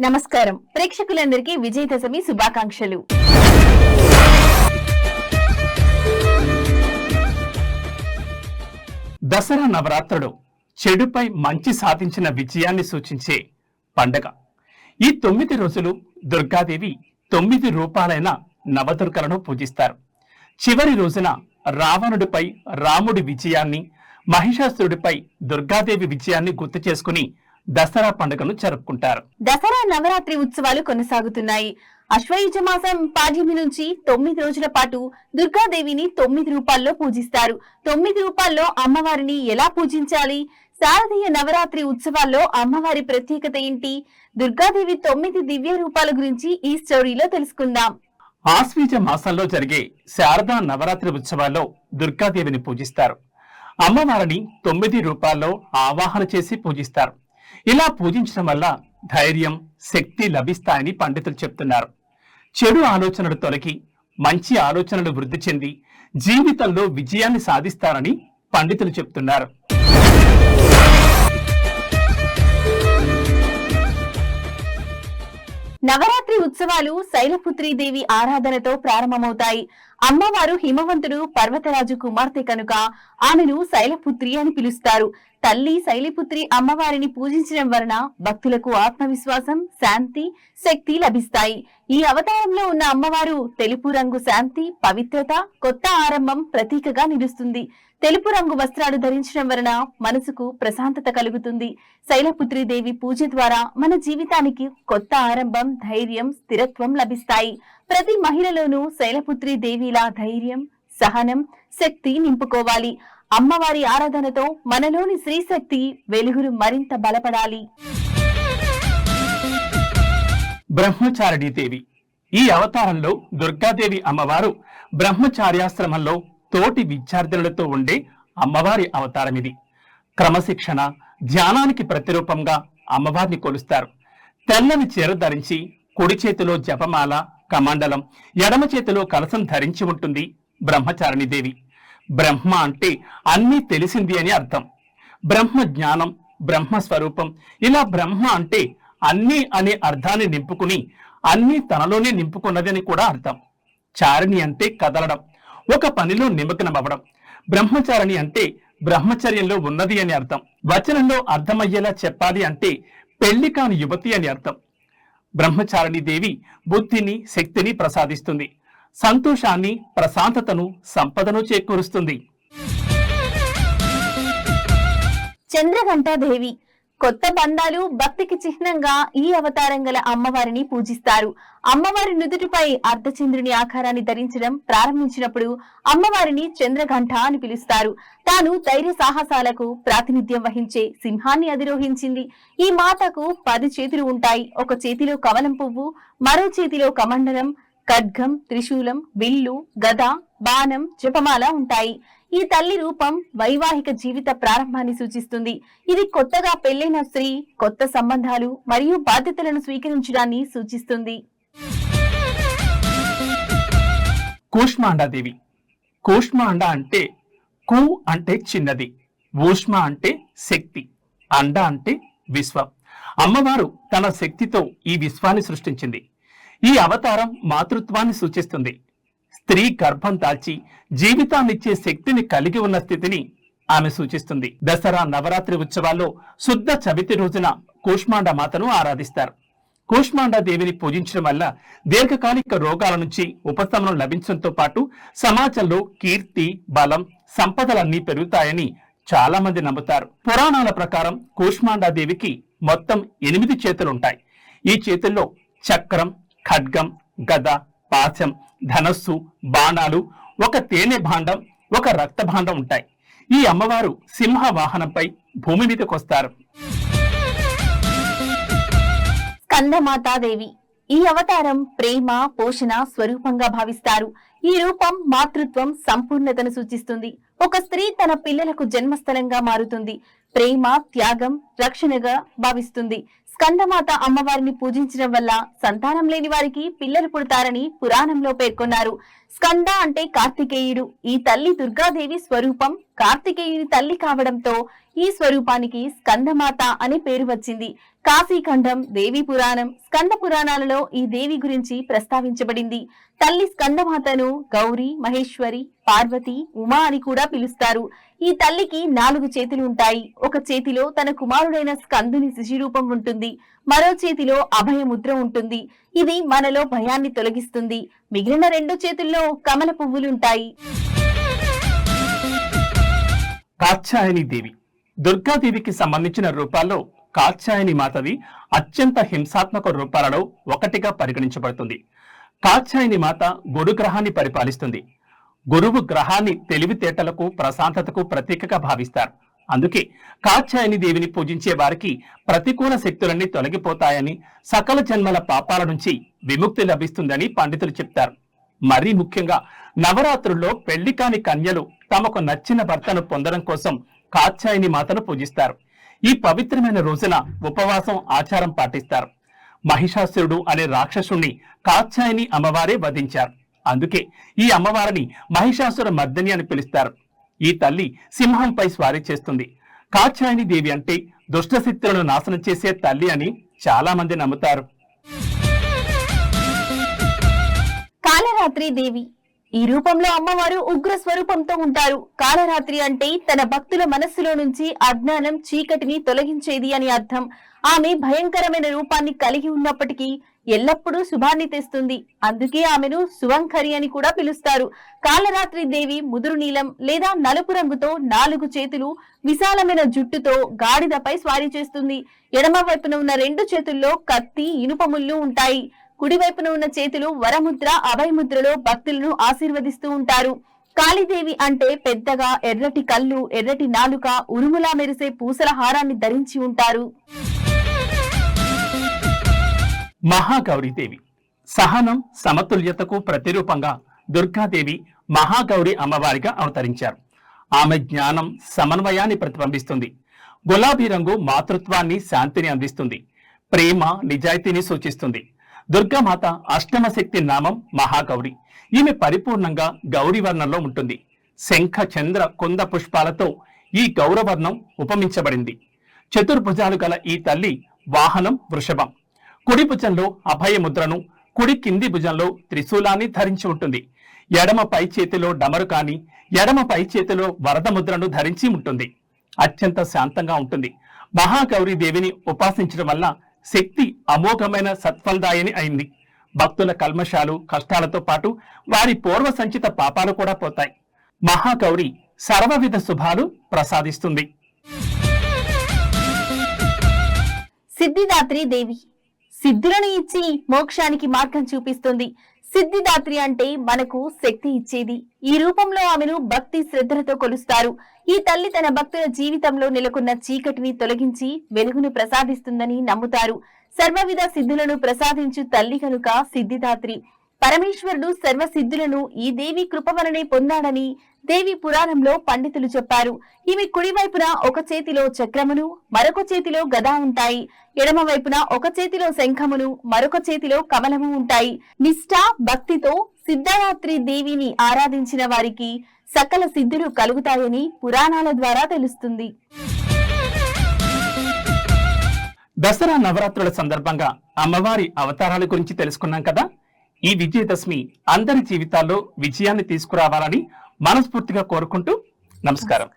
నమస్కారం ప్రేక్షకులందరికీ విజయదశమి శుభాకాంక్షలు. దసరా నవరాత్రులు చెడుపై మంచి సాధించిన విజయాన్ని సూచించే పండగ. ఈ 9 రోజులు దుర్గాదేవి 9 రూపాలైన నవదుర్గలను పూజిస్తారు. చివరి రోజున రావణుడిపై రాముడి విజయాన్ని, మహిషాసురుడిపై దుర్గాదేవి విజయాన్ని గుర్తు చేసుకుని దసరా పండుగను జరుపుకుంటారు. దసరా నవరాత్రి ఉత్సవాలు కొనసాగుతున్నాయి. అశ్వయుజ మాసం పాడ్యమి నుంచి 9 రోజుల పాటు దుర్గాదేవిని 9 రూపాల్లో పూజిస్తారు. 9 రూపాల్లో అమ్మవారిని ఎలా పూజించాలి? శారదీయ నవరాత్రి ఉత్సవాల్లో అమ్మవారి ప్రత్యేకత ఏంటి? దుర్గాదేవి 9 దివ్య రూపాల గురించి ఈ స్టోరీలో తెలుసుకుందాం. ఆశ్వీజ మాసంలో జరిగే శారదా నవరాత్రి ఉత్సవాల్లో దుర్గాదేవిని పూజిస్తారు. అమ్మవారిని 9 రూపాల్లో ఆవాహన చేసి పూజిస్తారు. ఇలా పూజించడం వల్ల ధైర్యం, శక్తి లభిస్తాయని పండితులు చెప్తున్నారు. చెడు ఆలోచనలు తొలగి మంచి ఆలోచనలు వృద్ధి చెంది జీవితంలో విజయాన్ని సాధిస్తారని పండితులు చెప్తున్నారు. నవరాత్రి ఉత్సవాలు శైలపుత్రీదేవి ఆరాధనతో ప్రారంభమవుతాయి. అమ్మవారు హిమవంతుడు పర్వతరాజు కుమార్తె కనుక ఆమెను శైలపుత్రి అని పిలుస్తారు. తల్లి శైలపుత్రి అమ్మవారిని పూజించడం వలన భక్తులకు ఆత్మవిశ్వాసం, శాంతి, శక్తి లభిస్తాయి. ఈ అవతారంలో ఉన్న అమ్మవారు తెలుపు రంగు శాంతి, పవిత్రత, కొత్త ఆరంభం ప్రతీకగా నిలుస్తుంది. తెలుపు రంగు వస్త్రాలు ధరించడం వలన మనసుకు ప్రశాంతత కలుగుతుంది. శైలపుత్రీదేవి పూజ ద్వారా మన జీవితానికి కొత్త ఆరంభం, ధైర్యం, స్థిరత్వం లభిస్తాయి. ప్రతి మహిళలోనూ శైలపుత్రీదేవిలా ధైర్యం, సహనం, శక్తి నింపుకోవాలి. అమ్మవారి ఆరాధనతో మనలోని శ్రీశక్తి వెలుగులు మరింత బలపడాలి. బ్రహ్మచారిణీ దేవి. ఈ అవతారంలో దుర్గాదేవి అమ్మవారు బ్రహ్మచార్యాశ్రమంలో తోటి విద్యార్థులతో ఉండే అమ్మవారి అవతారం ఇది. క్రమశిక్షణ, ధ్యానానికి ప్రతిరూపంగా అమ్మవారిని కొలుస్తారు. తెల్లని చీర ధరించి కుడి చేతిలో జపమాల, కమండలం, ఎడమ చేతిలో కలశం ధరించి ఉంటుంది బ్రహ్మచారిణీ దేవి. బ్రహ్మ అంటే అన్నీ తెలిసింది అని అర్థం. బ్రహ్మ జ్ఞానం, బ్రహ్మ స్వరూపం. ఇలా బ్రహ్మ అంటే అన్నీ అనే అర్థాన్ని నింపుకుని అన్నీ తనలోనే నింపుకున్నదని కూడా అర్థం. చారిణి అంటే కదలడం, ఒక పనిలో నిమగ్నమవ్వడం. బ్రహ్మచారిణి అంటే బ్రహ్మచర్యంలో ఉన్నది అని అర్థం. వచనంలో అర్థమయ్యేలా చెప్పాలి అంటే పెళ్లి కాని యువతి అని అర్థం. బ్రహ్మచారిణీ దేవి బుద్ధిని, శక్తిని ప్రసాదిస్తుంది. సంతోషాన్ని, ప్రశాంతతను, సంపదను చేకూరుస్తుంది. చంద్రఘంటాదేవి. కొత్త బంధాలు, భక్తికి చిహ్నంగా ఈ అవతారం గల అమ్మవారిని పూజిస్తారు. అమ్మవారి నుదుటిపై అర్ధచంద్రుని ఆకారాన్ని ధరించడం ప్రారంభించినప్పుడు అమ్మవారిని చంద్రఘంట అని పిలుస్తారు. తాను ధైర్య సాహసాలకు ప్రాతినిధ్యం వహించే సింహాన్ని అధిరోహించింది. ఈ మాతకు 10 చేతులు ఉంటాయి. ఒక చేతిలో కమలం పువ్వు, మరో చేతిలో కమండలం, ఖడ్గం, త్రిశూలం, విల్లు, గద, బాణం, జపమాల ఉంటాయి. ఈ తల్లి రూపం వైవాహిక జీవిత ప్రారంభాన్ని సూచిస్తుంది. ఇది కొత్తగా పెళ్లైన స్త్రీ కొత్త సంబంధాలు మరియు బాధ్యతలను స్వీకరించడాన్ని సూచిస్తుంది. కూష్మాండాదేవి. కూష్మాండ అంటే కు అంటే చిన్నది, ఊష్మ అంటే శక్తి, అండ అంటే విశ్వం. అమ్మవారు తన శక్తితో ఈ విశ్వాన్ని సృష్టించింది. ఈ అవతారం మాతృత్వాన్ని సూచిస్తుంది. స్త్రీ గర్భం దాల్చి జీవితాన్నిచ్చే శక్తిని కలిగి ఉన్న స్థితిని ఆమె సూచిస్తుంది. దసరా నవరాత్రి ఉత్సవాల్లో శుద్ధ చవితి రోజున కూష్మాండ మాతను ఆరాధిస్తారు. కూష్మాండ దేవిని పూజించడం వల్ల దీర్ఘకాలిక రోగాల నుంచి ఉపశమనం లభించడంతో పాటు సమాజంలో కీర్తి, బలం, సంపదలన్నీ పెరుగుతాయని చాలా మంది నమ్ముతారు. పురాణాల ప్రకారం కూష్మాండ దేవికి మొత్తం 8 చేతులుంటాయి. ఈ చేతుల్లో చక్రం, ఖడ్గం, గద, పాశం, ధనస్సు, బాణాలు, ఒక తేనె భాండం, ఒక రక్త భాండం ఉంటాయి. ఈ అమ్మవారు సింహ వాహనంపై భూమి మీదకి వస్తారు. స్కందమాతాదేవి. ఈ అవతారం ప్రేమ, పోషణ స్వరూపంగా భావిస్తారు. ఈ రూపం మాతృత్వం, సంపూర్ణతను సూచిస్తుంది. ఒక స్త్రీ తన పిల్లలకు జన్మస్థలంగా మారుతుంది. ప్రేమ, త్యాగం, రక్షణగా భావిస్తుంది. స్కందమాత అమ్మవారిని పూజించడం వల్ల సంతానం లేని వారికి పిల్లలు పుడతారని పురాణంలో పేర్కొన్నారు. స్కంద అంటే కార్తికేయుడు. ఈ తల్లి దుర్గాదేవి స్వరూపం. కార్తికేయుని తల్లి కావడంతో ఈ స్వరూపానికి స్కందమాత అనే పేరు వచ్చింది. కాశీఖండం, దేవి పురాణం, స్కంద పురాణాలలో ఈ దేవి గురించి ప్రస్తావించబడింది. తల్లి స్కందమాతను గౌరీ, మహేశ్వరి, పార్వతి, ఉమా అని కూడా పిలుస్తారు. ఈ తల్లికి 4 చేతులు ఉంటాయి. ఒక చేతిలో తన కుమారుడైన స్కందుని శిశురూపం ఉంటుంది. మరో చేతిలో అభయముద్ర ఉంటుంది. ఇది మనలో భయాన్ని తొలగిస్తుంది. మిగిలిన 2 చేతుల్లో కమల పువ్వులుంటాయి. కాత్యాయని దేవి దుర్గాదేవికి సంబంధించిన రూపాల్లో కాత్యాయని మాతది అత్యంత హింసాత్మక రూపాలలో ఒకటిగా పరిగణించబడుతుంది. కాత్యాయని మాత గురు గ్రహాన్ని పరిపాలిస్తుంది. గురువు గ్రహాన్ని తెలివితేటలకు, ప్రశాంతతకు ప్రతీకగా భావిస్తారు. అందుకే కాత్యాయని దేవిని పూజించే వారికి ప్రతికూల శక్తులన్నీ తొలగిపోతాయని, సకల జన్మల పాపాల నుంచి విముక్తి లభిస్తుందని పండితులు చెప్తారు. మరీ ముఖ్యంగా నవరాత్రుల్లో పెళ్లి కాని కన్యలు తమకు నచ్చిన భర్తను పొందడం కోసం కాత్యాయని మాతను పూజిస్తారు. ఈ పవిత్రమైన రోజున ఉపవాసం, ఆచారం పాటిస్తారు. మహిషాసురుడు అనే రాక్షసుణ్ణి కాత్యాయని అమ్మవారే వధించారు. అందుకే ఈ అమ్మవారిని మహిషాసుర మర్దిని అని పిలుస్తారు. ఈ తల్లి సింహంపై స్వారీ చేస్తుంది. కాత్యాయని దేవి అంటే దుష్టశక్తులను నాశనం చేసే తల్లి అని చాలా మంది నమ్ముతారు. కాలరాత్రి దేవి ఈ రూపంలో అమ్మవారు ఉగ్ర స్వరూపంతో ఉంటారు. కాలరాత్రి అంటే తన భక్తుల మనస్సులో నుంచి అజ్ఞానం, చీకటిని తొలగించేది అని అర్థం. ఆమె భయంకరమైన రూపాన్ని కలిగి ఉన్నప్పటికీ ఎల్లప్పుడూ శుభాన్ని తెస్తుంది. అందుకే ఆమెను సువంకరి అని కూడా పిలుస్తారు. కాలరాత్రి దేవి ముదురు నీలం లేదా నలుపు రంగుతో 4 చేతులు, విశాలమైన జుట్టుతో గాడిదపై స్వారీ చేస్తుంది. ఎడమ వైపున ఉన్న 2 చేతుల్లో కత్తి, ఇనుప ముళ్ళు ఉంటాయి. కుడివైపున ఉన్న చేతులు వరముద్ర, అభయముద్రలో భక్తులను ఆశీర్వదిస్తూ ఉంటారు. కాళీదేవి అంటే పెద్దగా ఎర్రటి కళ్ళు, ఎర్రటి నాలుక, ఉరుములా మెరిసే పూసల హారాన్ని ధరించి ఉంటారు. మహాగౌరీదేవి సహనం, సమతుల్యతకు ప్రతిరూపంగా దుర్గాదేవి మహాగౌరి అమ్మవారిగా అవతరించారు. ఆమె జ్ఞానం, సమన్వయాన్ని ప్రతిబింబిస్తుంది. గులాబీ రంగు మాతృత్వాన్ని, శాంతిని అందిస్తుంది. ప్రేమ, నిజాయితీని సూచిస్తుంది. దుర్గామాత అష్టమ శక్తి నామం మహాగౌరి. ఈమె పరిపూర్ణంగా గౌరీ వర్ణంలో ఉంటుంది. శంఖ, చంద్ర, కుంద పుష్పాలతో ఈ గౌరవర్ణం ఉపమించబడింది. చతుర్భుజాలు గల ఈ తల్లి వాహనం వృషభం. కుడి భుజంలో అభయముద్రను, కుడి కింది భుజంలో త్రిశూలాన్ని ధరించి ఉంటుంది. ఎడమ పై చేతిలో డమరుకాని, ఎడమ పై చేతిలో వరద ముద్రను ధరించి ఉంటుంది. అత్యంత శాంతంగా ఉంటుంది. మహాగౌరీ దేవిని ఉపాసించడం వల్ల శక్తి అమోఘమైన సత్ఫలదాయని అయింది. భక్తుల కల్మషాలు, కష్టాలతో పాటు వారి పూర్వ సంచిత పాపాలు కూడా పోతాయి. మహాగౌరి సర్వవిధ శుభాలు ప్రసాదిస్తుంది. సిద్ధిదాత్రి దేవి సిద్ధులను ఇచ్చి మోక్షానికి మార్గం చూపిస్తుంది. సిద్ధిదాత్రి అంటే మనకు శక్తి ఇచ్చేది. ఈ రూపంలో ఆమెను భక్తి శ్రద్ధలతో కొలుస్తారు. ఈ తల్లి తన భక్తుల జీవితంలో నెలకొన్న చీకటిని తొలగించి వెలుగును ప్రసాదిస్తుందని నమ్ముతారు. సర్వవిధ సిద్ధులను ప్రసాదించు తల్లి కనుక సిద్ధిదాత్రి. పరమేశ్వరుడు సర్వ సిద్ధులను ఈ దేవి కృప వలనే పొందాడని దేవి పురాణంలో పండితులు చెప్పారు. ఈమె కుడివైపున ఒక చేతిలో చక్రమును, మరొక చేతిలో గదా ఉంటాయి. ఎడమ వైపున ఒక చేతిలో శంఖమును, మరొక చేతిలో కమలము ఉంటాయి. నిష్ఠ, భక్తితో సిద్ధదాత్రి దేవిని ఆరాధించిన వారికి సకల సిద్ధులు కలుగుతాయని పురాణాల ద్వారా తెలుస్తుంది. దసరా నవరాత్రుల సందర్భంగా అమ్మవారి అవతారాల గురించి తెలుసుకున్నాం కదా. ఈ విజయదశమి అందరి జీవితాల్లో విజయాన్ని తీసుకురావాలని మనస్ఫూర్తిగా కోరుకుంటూ నమస్కారం.